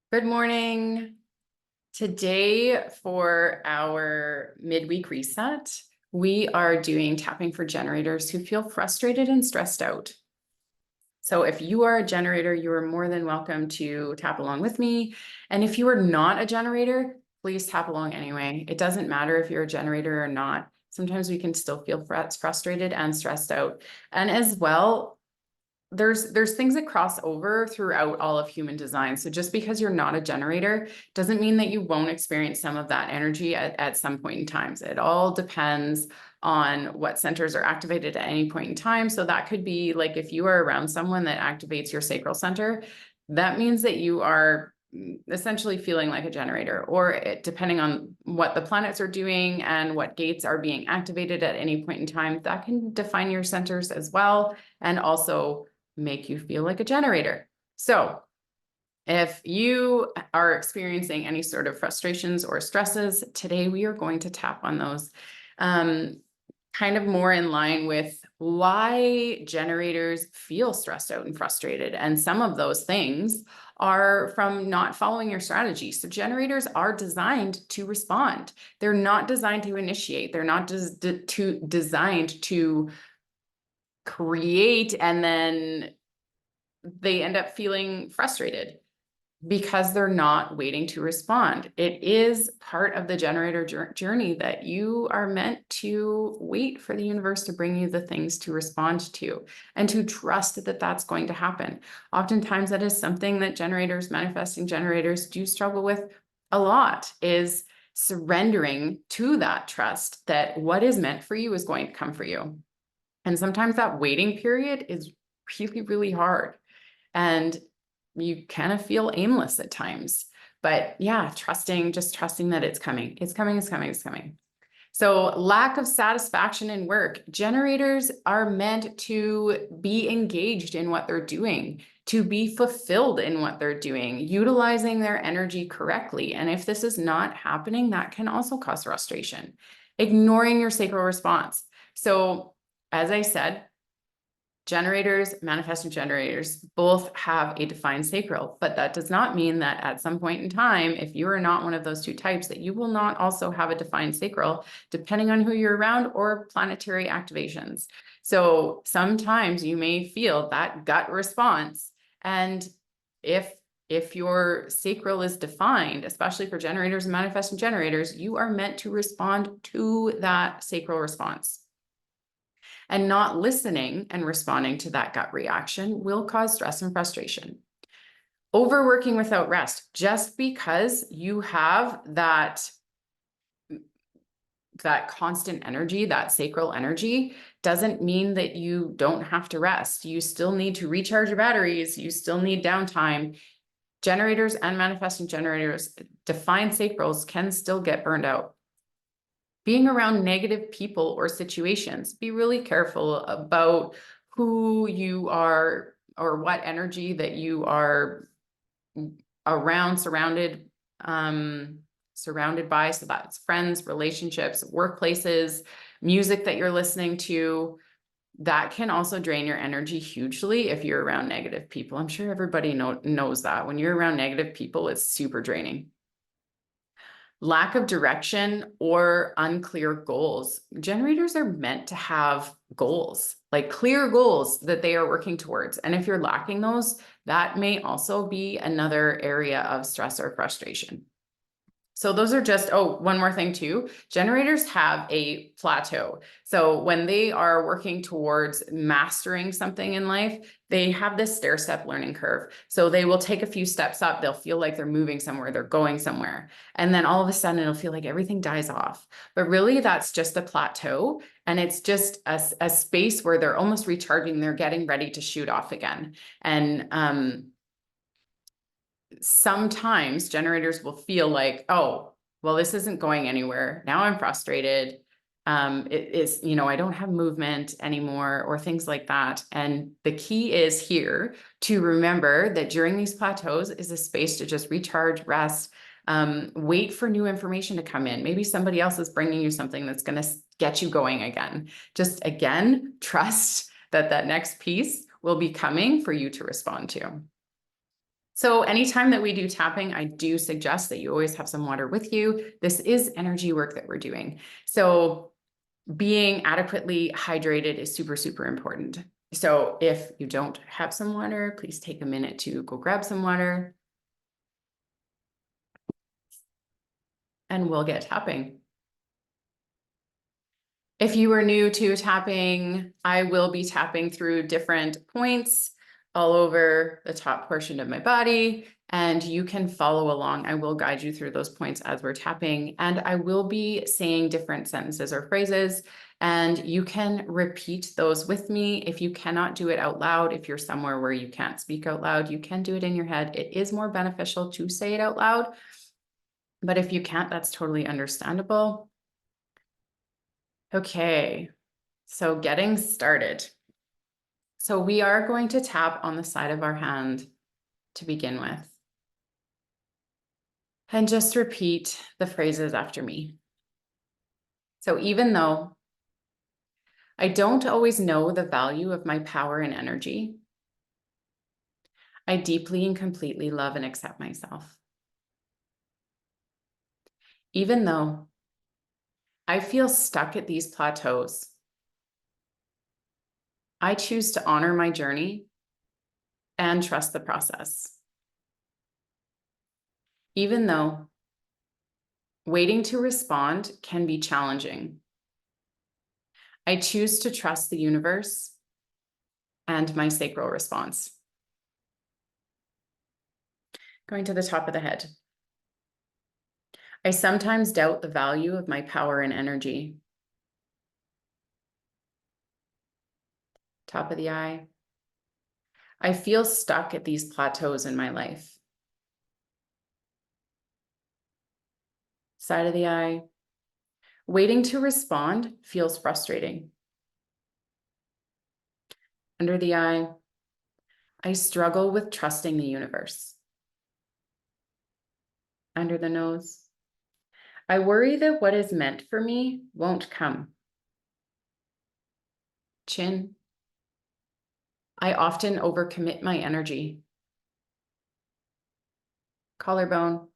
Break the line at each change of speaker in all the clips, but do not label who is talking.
Good morning. Today for our midweek reset, we are doing tapping for generators who feel frustrated and stressed out. So if you are a generator, you are more than welcome to tap along with me. And if you are not a generator, please tap along anyway. It doesn't matter if you're a generator or not. Sometimes we can still feel frustrated and stressed out. And as well, there's things that cross over throughout all of human design. So just because you're not a generator doesn't mean that you won't experience some of that energy at some point in time. It all depends on what centers are activated at any point in time. So that could be like if you are around someone that activates your sacral center, that means that you are essentially feeling like a generator, or depending on what the planets are doing and what gates are being activated at any point in time, that can define your centers as well, and also make you feel like a generator. So if you are experiencing any sort of frustrations or stresses, today we are going to tap on those, kind of more in line with why generators feel stressed out and frustrated. And some of those things are from not following your strategy. So generators are designed to respond. They're not designed to initiate. They're not designed to create, and then they end up feeling frustrated because they're not waiting to respond. It is part of the generator journey that you are meant to wait for the universe to bring you the things to respond to, and to trust that that's going to happen. Oftentimes that is something that manifesting generators do struggle with a lot, is surrendering to that trust that what is meant for you is going to come for you. And sometimes that waiting period is really, really hard. And you kind of feel aimless at times. But yeah, just trusting that it's coming. It's coming, it's coming, it's coming. So lack of satisfaction in work. Generators are meant to be engaged in what they're doing, to be fulfilled in what they're doing, utilizing their energy correctly. And if this is not happening, that can also cause frustration. Ignoring your sacral response. So as I said, generators, manifesting generators, both have a defined sacral, but that does not mean that at some point in time, if you are not one of those two types, that you will not also have a defined sacral, depending on who you're around or planetary activations. So sometimes you may feel that gut response. And if your sacral is defined, especially for generators and manifesting generators, you are meant to respond to that sacral response. And not listening and responding to that gut reaction will cause stress and frustration. Overworking without rest, just because you have that constant energy, that sacral energy, doesn't mean that you don't have to rest. You still need to recharge your batteries. You still need downtime. Generators and manifesting generators, defined sacrals, can still get burned out. Being around negative people or situations, be really careful about who you are or what energy that you are around, surrounded by. So that's friends, relationships, workplaces, music that you're listening to. That can also drain your energy hugely if you're around negative people. I'm sure everybody knows that. When you're around negative people, it's super draining. Lack of direction or unclear goals. Generators are meant to have goals, like clear goals that they are working towards. And if you're lacking those, that may also be another area of stress or frustration. So those are just, one more thing too. Generators have a plateau. So when they are working towards mastering something in life, they have this stair-step learning curve. So they will take a few steps up. They'll feel like they're moving somewhere, they're going somewhere. And then all of a sudden it'll feel like everything dies off. But really that's just a plateau. And it's just a space where they're almost recharging. They're getting ready to shoot off again. And, sometimes generators will feel like, oh, well, this isn't going anywhere. Now I'm frustrated. It is, I don't have movement anymore, or things like that. And the key is here to remember that during these plateaus is a space to just recharge, rest, wait for new information to come in. Maybe somebody else is bringing you something that's going to get you going again. Just again, trust that next piece will be coming for you to respond to. So anytime that we do tapping, I do suggest that you always have some water with you. This is energy work that we're doing. So being adequately hydrated is super, super important. So if you don't have some water, please take a minute to go grab some water. And we'll get tapping. If you are new to tapping, I will be tapping through different points all over the top portion of my body, and you can follow along. I will guide you through those points as we're tapping, and I will be saying different sentences or phrases, and you can repeat those with me. If you cannot do it out loud, if you're somewhere where you can't speak out loud, you can do it in your head. It is more beneficial to say it out loud, but if you can't, that's totally understandable. Okay, so getting started. So we are going to tap on the side of our hand to begin with. And just repeat the phrases after me. So even though I don't always know the value of my power and energy, I deeply and completely love and accept myself. Even though I feel stuck at these plateaus, I choose to honor my journey and trust the process. Even though waiting to respond can be challenging, I choose to trust the universe and my sacral response. Going to the top of the head. I sometimes doubt the value of my power and energy. Top of the eye. I feel stuck at these plateaus in my life. Side of the eye. Waiting to respond feels frustrating. Under the eye. I struggle with trusting the universe. Under the nose. I worry that what is meant for me won't come. Chin. I often overcommit my energy. Collarbone.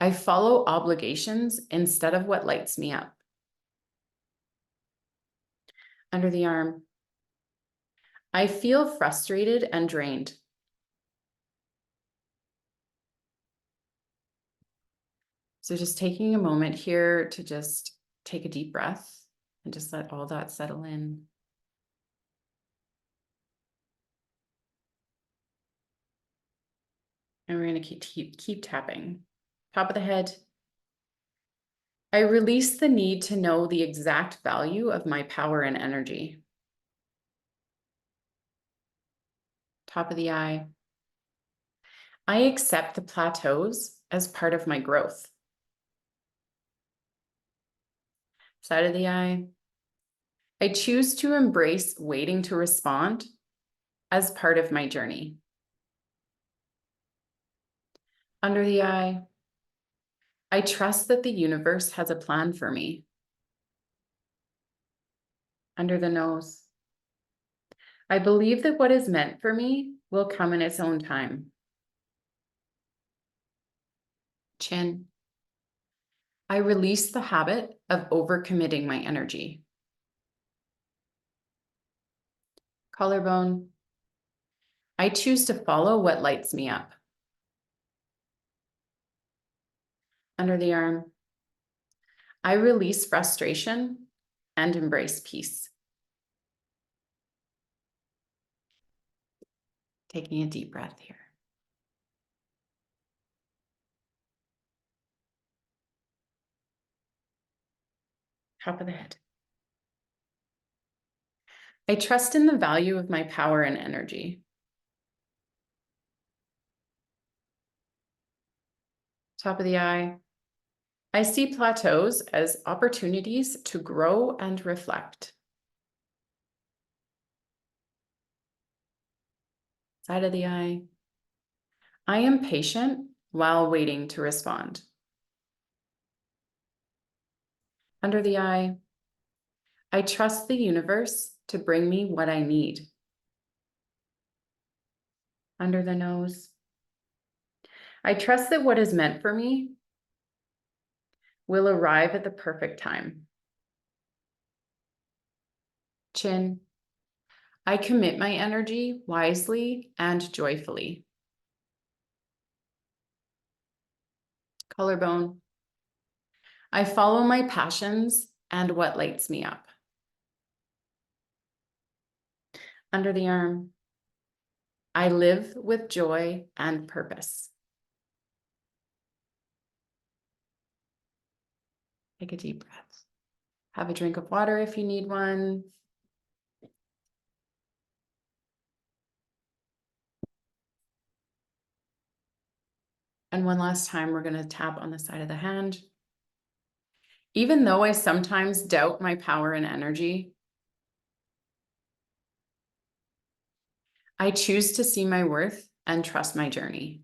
I follow obligations instead of what lights me up. Under the arm. I feel frustrated and drained. So just taking a moment here to just take a deep breath and just let all that settle in. And we're going to keep tapping. Top of the head. I release the need to know the exact value of my power and energy. Top of the eye. I accept the plateaus as part of my growth. Side of the eye. I choose to embrace waiting to respond as part of my journey. Under the eye. I trust that the universe has a plan for me. Under the nose. I believe that what is meant for me will come in its own time. Chin. I release the habit of overcommitting my energy. Collarbone. I choose to follow what lights me up. Under the arm. I release frustration and embrace peace. Taking a deep breath here. Top of the head. I trust in the value of my power and energy. Top of the eye. I see plateaus as opportunities to grow and reflect. Side of the eye. I am patient while waiting to respond. Under the eye. I trust the universe to bring me what I need. Under the nose. I trust that what is meant for me will arrive at the perfect time. Chin. I commit my energy wisely and joyfully. Collarbone. I follow my passions and what lights me up. Under the arm. I live with joy and purpose. Take a deep breath. Have a drink of water if you need one. And one last time, we're going to tap on the side of the hand. Even though I sometimes doubt my power and energy, I choose to see my worth and trust my journey.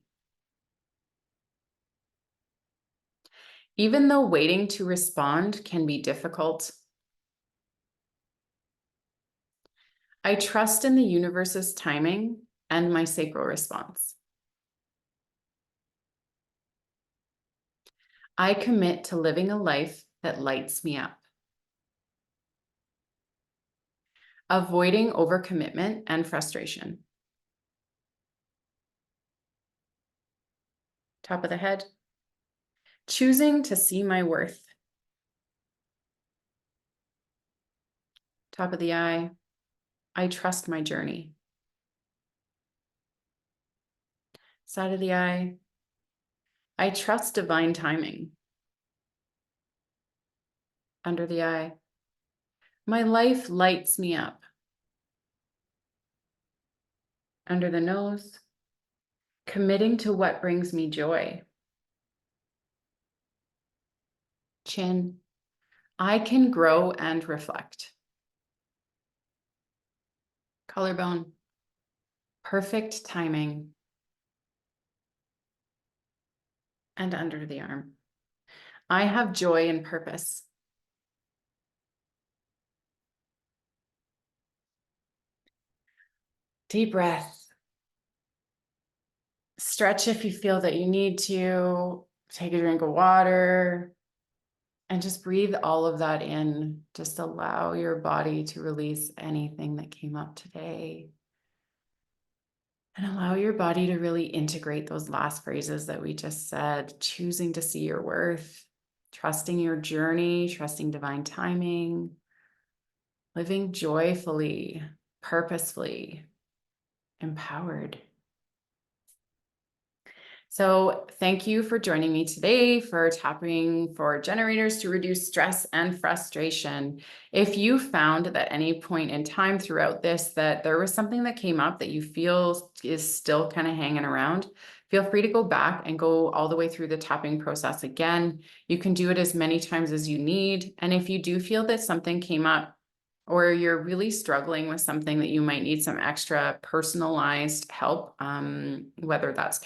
Even though waiting to respond can be difficult, I trust in the universe's timing and my sacral response. I commit to living a life that lights me up. Avoiding overcommitment and frustration. Top of the head. Choosing to see my worth. Top of the eye. I trust my journey. Side of the eye. I trust divine timing. Under the eye. My life lights me up. Under the nose. Committing to what brings me joy. Chin. I can grow and reflect. Collarbone. Perfect timing. And under the arm. I have joy and purpose. Deep breath. Stretch if you feel that you need to. Take a drink of water. And just breathe all of that in. Just allow your body to release anything that came up today. And allow your body to really integrate those last phrases that we just said. Choosing to see your worth, trusting your journey, trusting divine timing, living joyfully, purposefully, empowered. So thank you for joining me today for tapping for generators to reduce stress and frustration. If you found at any point in time throughout this that there was something that came up that you feel is still kind of hanging around, feel free to go back and go all the way through the tapping process again. You can do it as many times as you need. And if you do feel that something came up or you're really struggling with something that you might need some extra personalized help, whether that's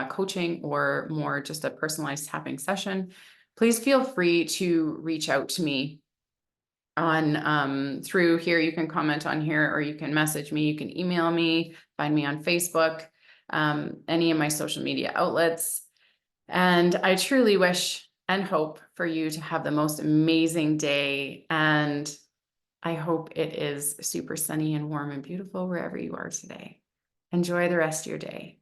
coaching or more just a personalized tapping session, please feel free to reach out to me on through here. You can comment on here, or you can message me, you can email me, find me on Facebook, any of my social media outlets. And I truly wish and hope for you to have the most amazing day. And I hope it is super sunny and warm and beautiful wherever you are today. Enjoy the rest of your day.